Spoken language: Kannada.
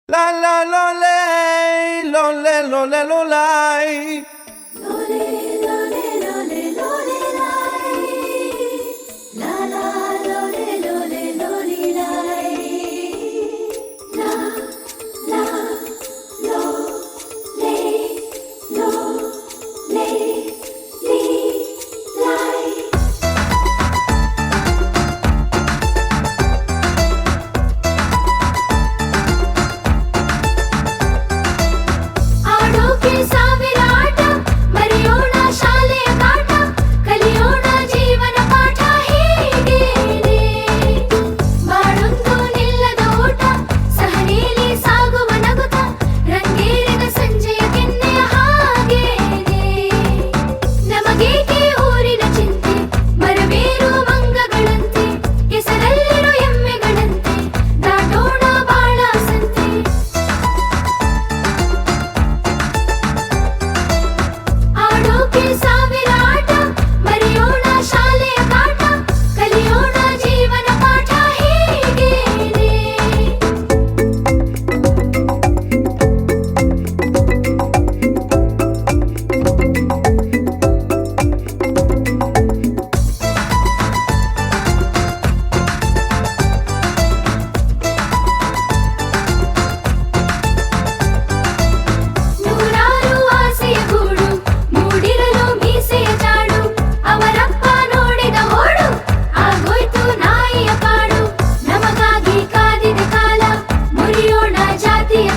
La la lo lei, lo le lo le lo lai. Lole, lole, lole, lole, lai. La, la, lole, lole, lole, lai. La, la, lo, le, lo, le, li, lai. ಆಡೋಕೆ ಸಾವಿರ ಆಟ, ಮರೆಯೋಣ ಶಾಲೆಯ ಕಾಟ, ಕಲಿಯೋಣ ಜೀವನ ಪಾಠ ಹೀಗೇನೆ. ಬಾಳೊಂದು ನಿಲ್ಲದ ಓಟ, ಸಹನೆಯಲ್ಲಿ ಸಾಗುವ ನಗುತ್ತ, ರಂಗೇರಿದ ಸಂಜೆಯ ಕೆನ್ನೆಯ ಹಾಗೇನೆ. ನಮಗೇಕೆ ಊರಿನ ಚಿಂತೆ, ಬರಬೇರು ಮಂಗಗಳಂತೆ, ಕೆಸರಲ್ಲಿರೋ ಎಮ್ಮೆಗಳಂತೆ, ದಾಟೋಣ ಬಾಳ ಸಂತೆ. ಆಡೋಕೆ ಸಾವಿರ ಆಟ, ಮರೆಯೋಣ ಶಾಲೆಯ ಕಾಟ, ಕಲಿಯೋಣ ಜೀವನ ಪಾಠ ಹೀಗೇನೆ. ನೂರಾರು ಆಸೆಯ ಗೂಡು, ಮೂಡಿರಲು ಮೀಸೆಯ ಜಾಡು, ಅವರಪ್ಪ ನೋಡಿದ ಹೋಡು, ಆಗೋಯ್ತು ನಾಯಿಯ ಪಾಡು. ನಮಗಾಗಿ ಕಾದಿದ ಕಾಲ, ಮುರಿಯೋಣ ಜಾತಿಯ